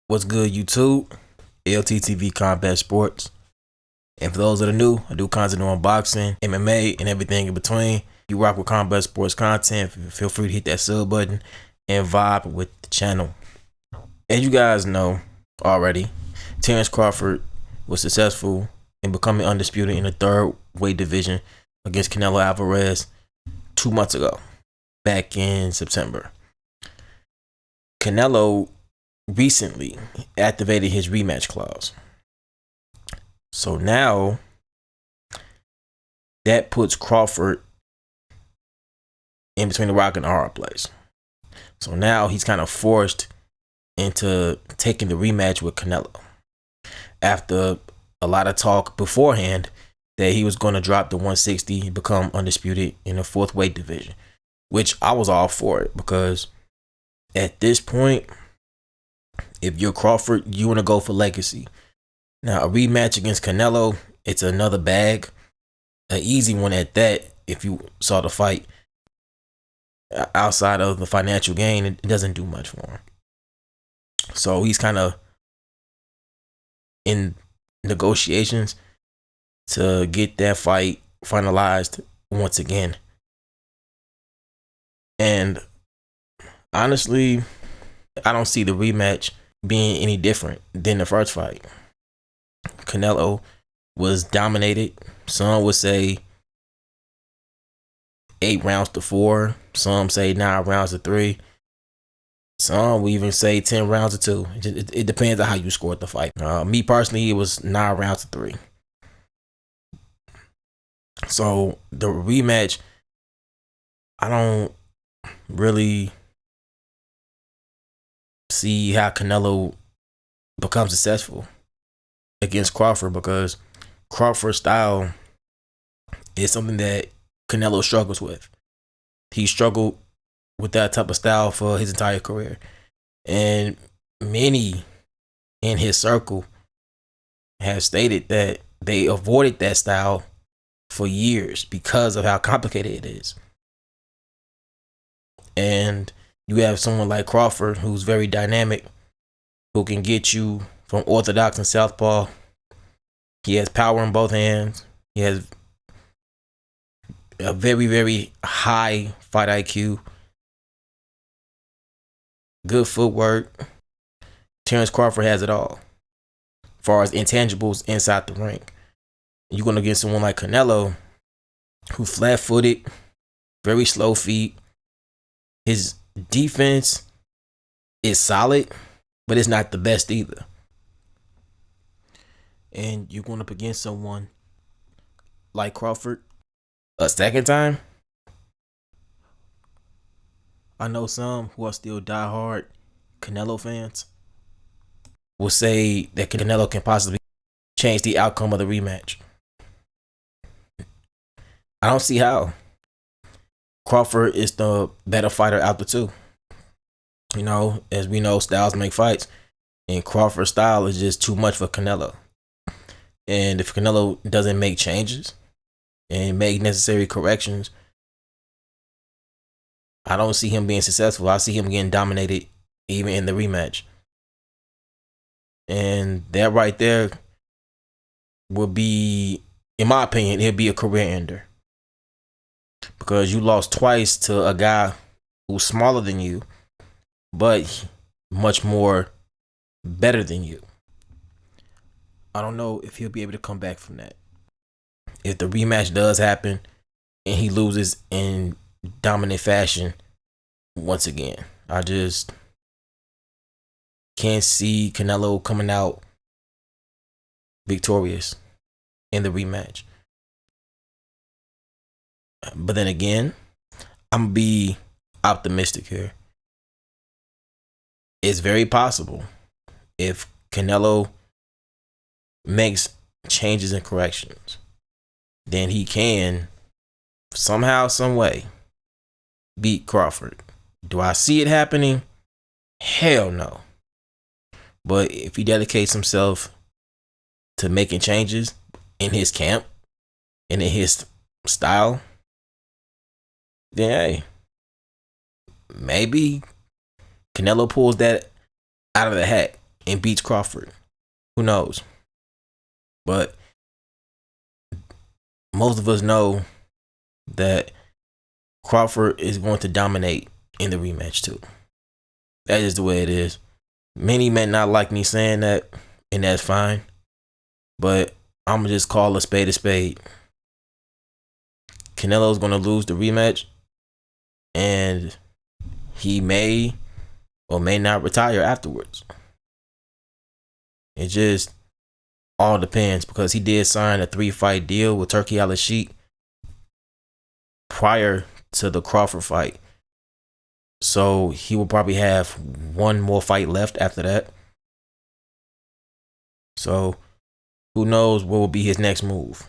What's good, YouTube? LTTV Combat Sports. And for those that are new, I do content on boxing, MMA, and everything in between. You rock with Combat Sports content, feel free to hit that sub button and vibe with the channel. As you guys know already, Terrence Crawford was successful in becoming undisputed in the third weight division against Canelo Alvarez 2 months ago, back in September. Canelo recently activated his rematch clause. So now that puts Crawford in between the rock and the hard place. So now he's kind of forced into taking the rematch with Canelo after a lot of talk beforehand that he was going to drop the 160 and become undisputed in the fourth weight division, which I was all for it, because at this point, if you're Crawford, you want to go for legacy. Now, a rematch against Canelo, it's another bag, an easy one at that. If you saw the fight, outside of the financial gain, it doesn't do much for him. So he's kind of in negotiations to get that fight finalized once again. And honestly, I don't see the rematch being any different than the first fight. Canelo was dominated. Some would say 8 rounds to 4. Some say 9 rounds to 3. Some will even say 10 rounds to 2. It depends on how you scored the fight. Me personally, it was 9 rounds to 3. So the rematch, I don't really see how Canelo becomes successful against Crawford, because Crawford's style is something that Canelo struggles with. He struggled with that type of style for his entire career, and many in his circle have stated that they avoided that style for years because of how complicated it is. And you have someone like Crawford, who's very dynamic, who can get you from orthodox and southpaw. He has power in both hands. He has a very, very high fight IQ. Good footwork. Terrence Crawford has it all as far as intangibles inside the ring. You're going to get someone like Canelo, who flat-footed, very slow feet. His defense is solid, but it's not the best either. And you're going up against someone like Crawford a second time. I know some who are still diehard Canelo fans will say that Canelo can possibly change the outcome of the rematch. I don't see how. Crawford is the better fighter out the two. You know, as we know, styles make fights, and Crawford's style is just too much for Canelo. And if Canelo doesn't make changes and make necessary corrections, I don't see him being successful. I see him getting dominated even in the rematch. And that right there will be, in my opinion, it'll be a career ender. Because you lost twice to a guy who's smaller than you, but much more better than you. I don't know if he'll be able to come back from that. If the rematch does happen and he loses in dominant fashion once again, I just can't see Canelo coming out victorious in the rematch. But then again, I'm going to be optimistic here. It's very possible, if Canelo makes changes and corrections, then he can somehow, some way beat Crawford. Do I see it happening? Hell no. But if he dedicates himself to making changes in his camp and in his style, then hey, maybe Canelo pulls that out of the hat and beats Crawford. Who knows? But most of us know that Crawford is going to dominate in the rematch too. That is the way it is. Many may not like me saying that, and that's fine. But I'm going to just call a spade a spade. Canelo's going to lose the rematch, and he may or may not retire afterwards. It just all depends, because he did sign a 3-fight deal with Turki Al-Sheikh prior to the Crawford fight. So he will probably have one more fight left after that. So who knows what will be his next move?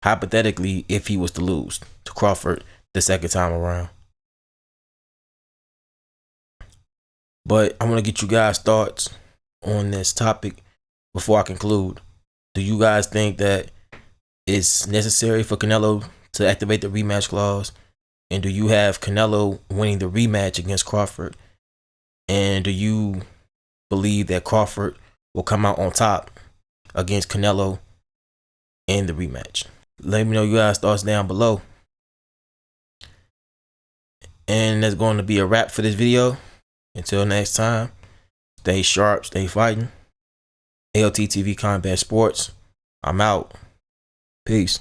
Hypothetically, if he was to lose to Crawford the second time around. But I want to get you guys' thoughts on this topic before I conclude. Do you guys think that it's necessary for Canelo to activate the rematch clause? And do you have Canelo winning the rematch against Crawford? And do you believe that Crawford will come out on top against Canelo in the rematch? Let me know your guys' thoughts down below. And that's going to be a wrap for this video. Until next time, stay sharp, stay fighting. ALT TV Combat Sports. I'm out. Peace.